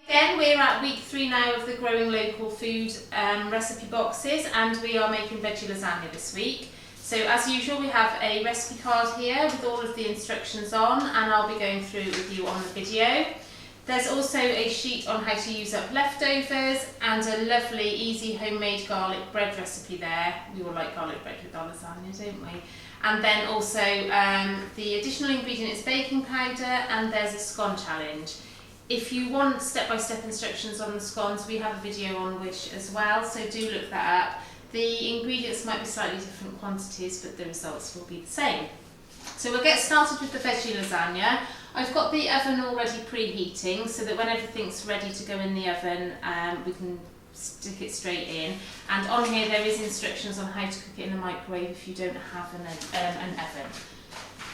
Again, we're at week 3 now of the Growing Local Food recipe boxes, and we are making veggie lasagna this week. So as usual, we have a recipe card here with all of the instructions on, and I'll be going through it with you on the video. There's also a sheet on how to use up leftovers and a lovely easy homemade garlic bread recipe there. We all like garlic bread with our lasagna, don't we? And then also the additional ingredient is baking powder, and there's a scone challenge. If you want step-by-step instructions on the scones, we have a video on Wish as well, so do look that up. The ingredients might be slightly different quantities, but the results will be the same. So we'll get started with the veggie lasagna. I've got the oven already preheating so that when everything's ready to go in the oven, we can stick it straight in. And on here there is instructions on how to cook it in a microwave if you don't have an oven.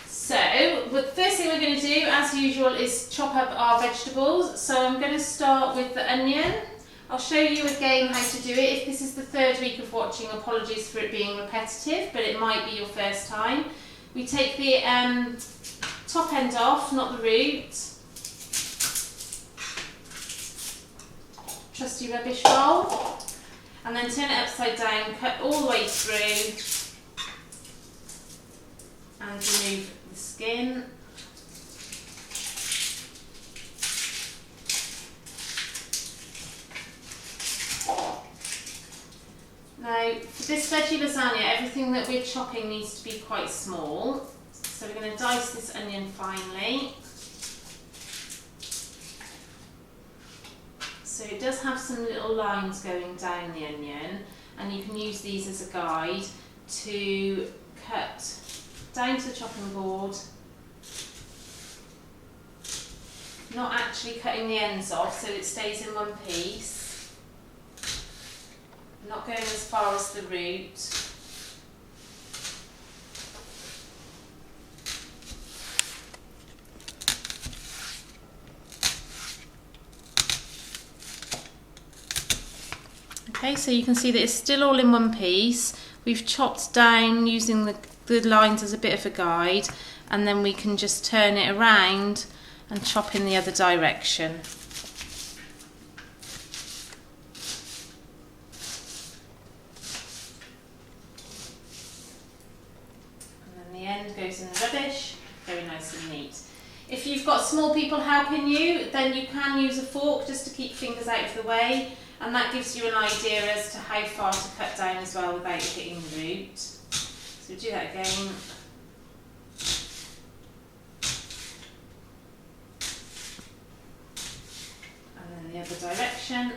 So the first thing we're going to do, as usual, is chop up our vegetables. So I'm going to start with the onion. I'll show you again how to do it. If this is the third week of watching, apologies for it being repetitive, but it might be your first time. We take the top end off, not the root. Trusty rubbish roll. And then turn it upside down, cut all the way through, and remove the skin. Now, for this veggie lasagna, everything that we're chopping needs to be quite small. So we're going to dice this onion finely. So it does have some little lines going down the onion, and you can use these as a guide to cut down to the chopping board. Not actually cutting the ends off so it stays in one piece. Not going as far as the root. Okay, so you can see that it's still all in one piece. We've chopped down using the lines as a bit of a guide, and then we can just turn it around and chop in the other direction. End goes in the rubbish, very nice and neat. If you've got small people helping you, then you can use a fork just to keep fingers out of the way, and that gives you an idea as to how far to cut down as well without hitting the root. So do that again. And then the other direction.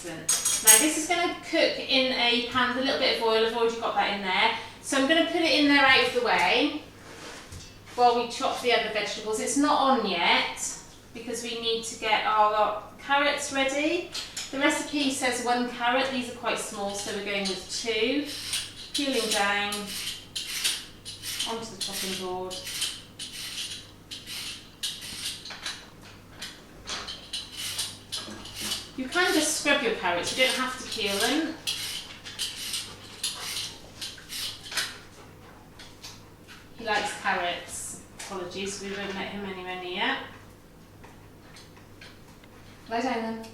Now this is going to cook in a pan with a little bit of oil. I've already got that in there. So I'm going to put it in there out of the way while we chop the other vegetables. It's not on yet because we need to get our carrots ready. The recipe says 1 carrot. These are quite small, so we're going with 2. Peeling down onto the chopping board. You can just scrub your carrots, you don't have to peel them. He likes carrots. Apologies, we haven't met him anywhere near. Lie down then.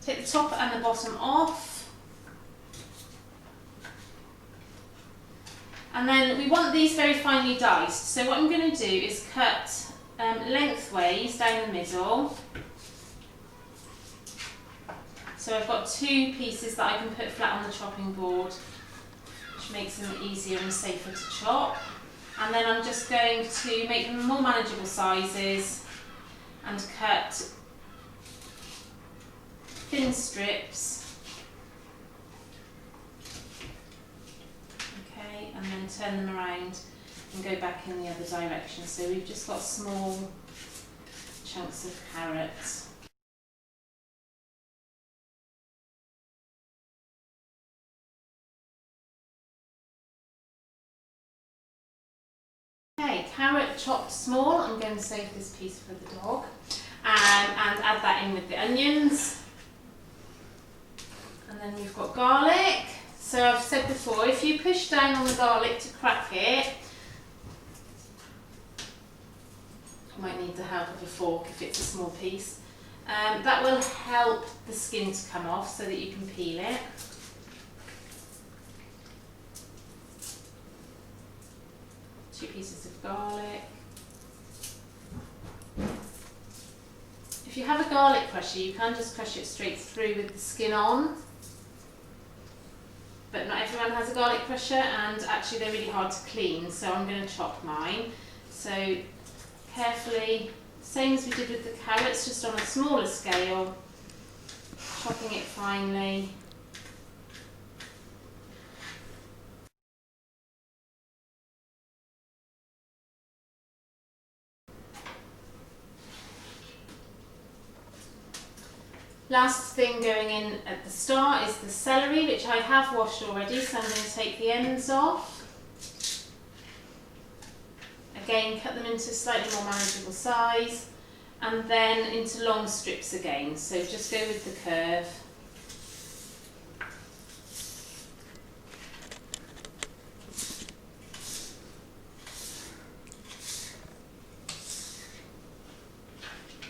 Take the top and the bottom off. And then we want these very finely diced. So what I'm going to do is cut lengthways down the middle. So I've got 2 pieces that I can put flat on the chopping board, which makes them easier and safer to chop. And then I'm just going to make them more manageable sizes and cut thin strips. Okay, and then turn them around and go back in the other direction. So we've just got small chunks of carrots. Okay, carrot chopped small. I'm going to save this piece for the dog and add that in with the onions. And then we've got garlic. So I've said before, if you push down on the garlic to crack it, you might need the help of a fork if it's a small piece. That will help the skin to come off so that you can peel it. Two pieces of garlic. If you have a garlic crusher, you can just crush it straight through with the skin on. But not everyone has a garlic crusher, and actually they're really hard to clean, so I'm going to chop mine. So carefully, same as we did with the carrots, just on a smaller scale, chopping it finely. Last thing going in at the start is the celery, which I have washed already, so I'm going to take the ends off. Again, cut them into slightly more manageable size, and then into long strips again, so just go with the curve.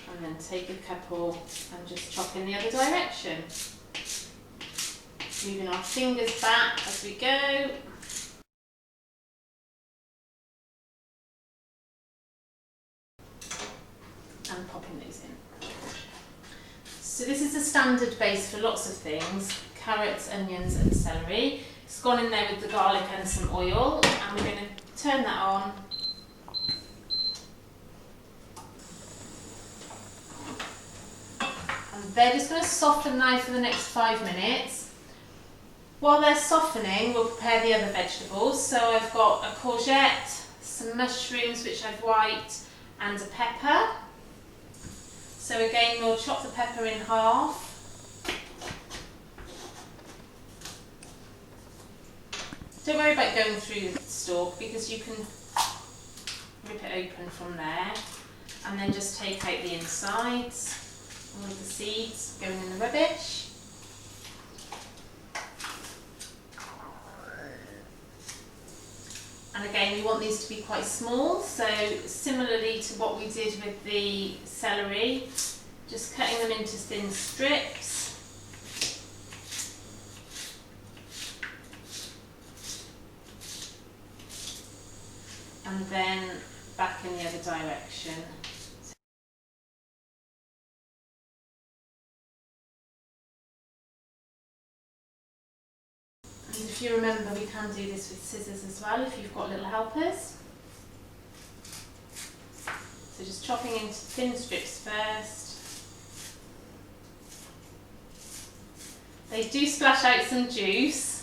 And then take a couple and just chop in the other direction. Moving our fingers back as we go. And popping those in. So this is a standard base for lots of things: carrots, onions and celery. It's gone in there with the garlic and some oil, and we're going to turn that on. And they're just going to soften now for the next 5 minutes. While they're softening, we'll prepare the other vegetables. So I've got a courgette, some mushrooms which I've wiped, and a pepper. So again, we'll chop the pepper in half. Don't worry about going through the stalk, because you can rip it open from there, and then just take out the insides. All of the seeds going in the rubbish. And again, we want these to be quite small, so similarly to what we did with the celery, just cutting them into thin strips. And then back in the other direction. And if you remember, we can do this with scissors as well if you've got little helpers. So just chopping into thin strips first. They do splash out some juice.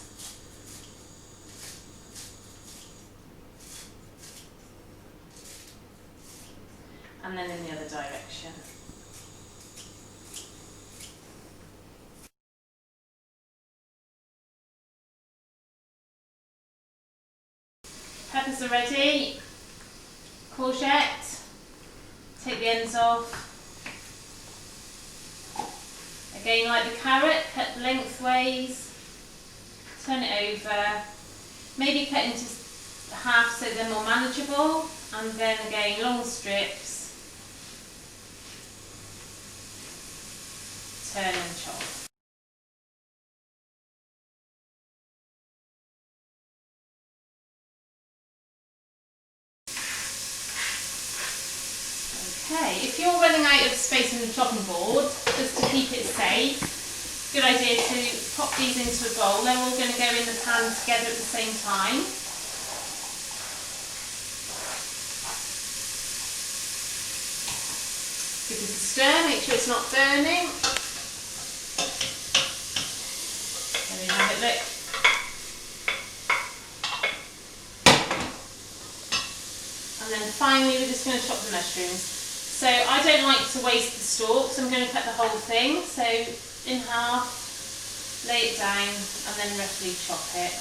And then in the other direction. Peppers are ready. Courgette, take the ends off. Again, like the carrot, cut lengthways, turn it over, maybe cut into half so they're more manageable, and then again long strips, turn and chop. Okay, if you're running out of space on the chopping board, just to keep it safe, good idea to pop these into a bowl. They're all going to go in the pan together at the same time. Give this a stir, make sure it's not burning. There we have it, look. And then finally we're just going to chop the mushrooms. So I don't like to waste the stalks, I'm going to cut the whole thing, so in half, lay it down and then roughly chop it.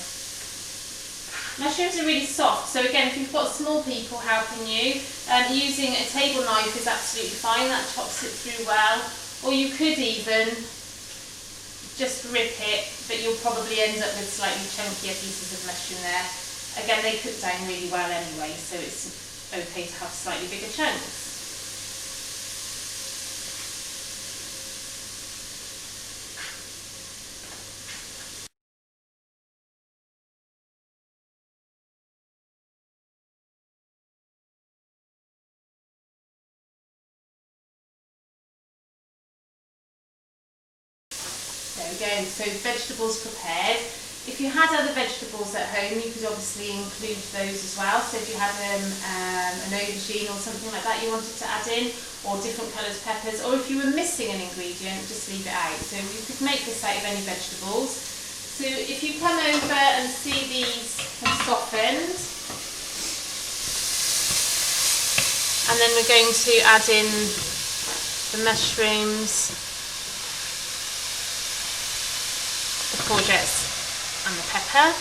Mushrooms are really soft, so again, if you've got small people helping you, using a table knife is absolutely fine, that chops it through well. Or you could even just rip it, but you'll probably end up with slightly chunkier pieces of mushroom there. Again, they cook down really well anyway, so it's okay to have slightly bigger chunks. There we go, so vegetables prepared. If you had other vegetables at home, you could obviously include those as well. So if you had an aubergine or something like that you wanted to add in, or different coloured peppers, or if you were missing an ingredient, just leave it out. So you could make this out of any vegetables. So if you come over and see these have softened, and then we're going to add in the mushrooms, the courgettes and the pepper.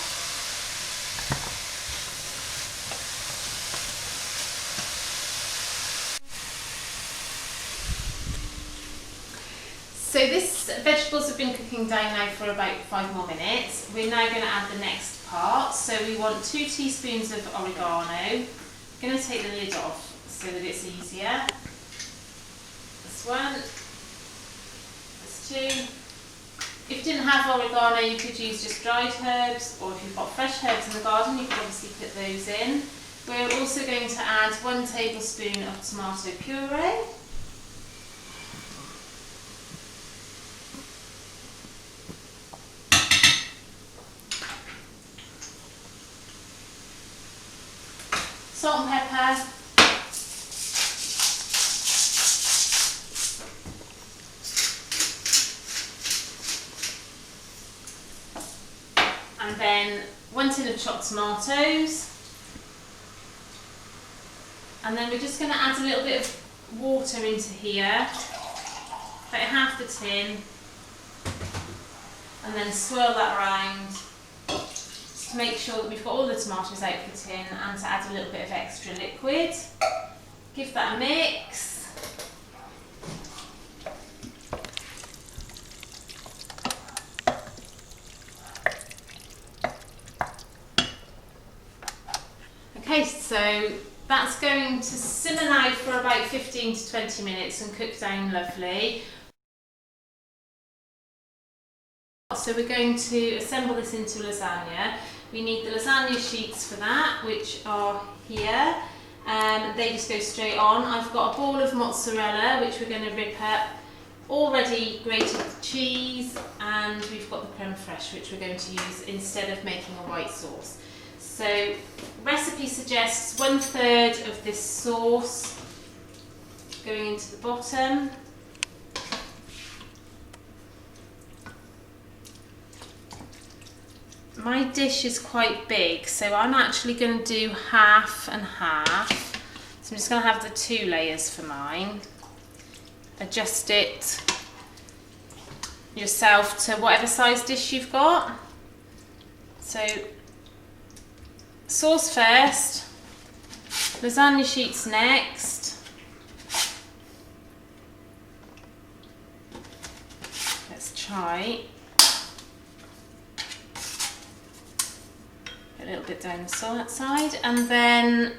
So this vegetables have been cooking down now for about 5 more minutes. We're now going to add the next part. So we want 2 teaspoons of oregano. I'm going to take the lid off so that it's easier. This one, this 2. If you didn't have oregano, you could use just dried herbs, or if you've got fresh herbs in the garden, you could obviously put those in. We're also going to add 1 tablespoon of tomato puree. Salt and pepper. And then 1 tin of chopped tomatoes, and then we're just going to add a little bit of water into here, about half the tin, and then swirl that around just to make sure that we've got all the tomatoes out of the tin, and to add a little bit of extra liquid. Give that a mix. Okay, so that's going to simmer now for about 15 to 20 minutes and cook down lovely. So we're going to assemble this into lasagna. We need the lasagna sheets for that, which are here. They just go straight on. I've got a ball of mozzarella, which we're going to rip up, already grated cheese, and we've got the creme fraiche, which we're going to use instead of making a white sauce. So, recipe suggests 1/3 of this sauce going into the bottom. My dish is quite big, so I'm actually going to do half and half. So I'm just going to have the 2 layers for mine. Adjust it yourself to whatever size dish you've got. So, sauce first, lasagna sheets next. Let's try a little bit down the side, and then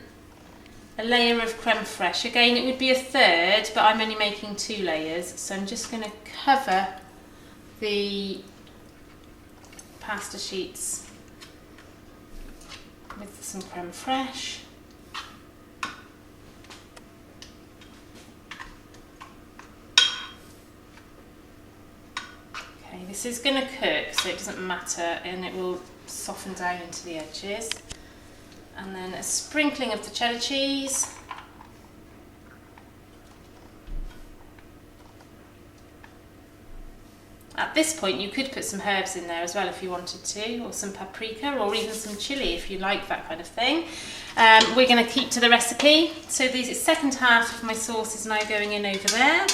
a layer of creme fraiche. Again, it would be 1/3, but I'm only making 2 layers, so I'm just going to cover the pasta sheets with some creme fraiche. Okay, this is going to cook, so it doesn't matter, and it will soften down into the edges. And then a sprinkling of the cheddar cheese. At this point you could put some herbs in there as well if you wanted to, or some paprika, or even some chilli if you like that kind of thing. We're going to keep to the recipe. So the second half of my sauce is now going in over there.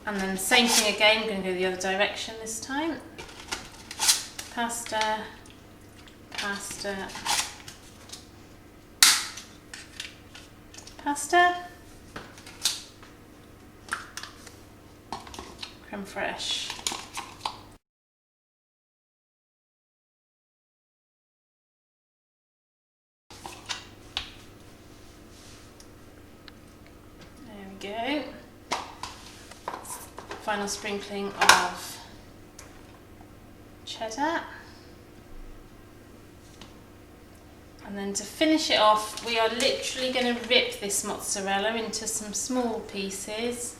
And then the same thing again, I'm going to go the other direction this time. Pasta, pasta, creme fraiche. There we go. Final sprinkling of cheddar. And then to finish it off, we are literally going to rip this mozzarella into some small pieces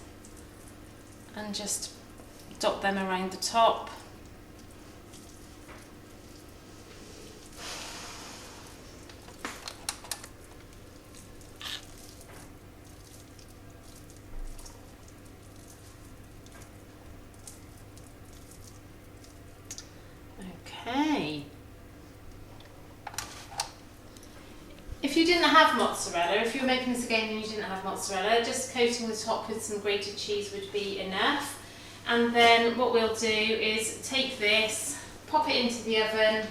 and just dot them around the top. Okay. If you didn't have mozzarella, if you were making this again and you didn't have mozzarella, just coating the top with some grated cheese would be enough. And then what we'll do is take this, pop it into the oven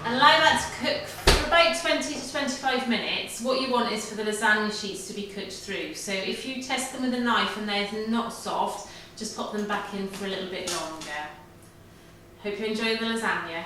and allow that to cook for about 20 to 25 minutes. What you want is for the lasagna sheets to be cooked through. So if you test them with a knife and they're not soft, just pop them back in for a little bit longer. Hope you enjoy the lasagna.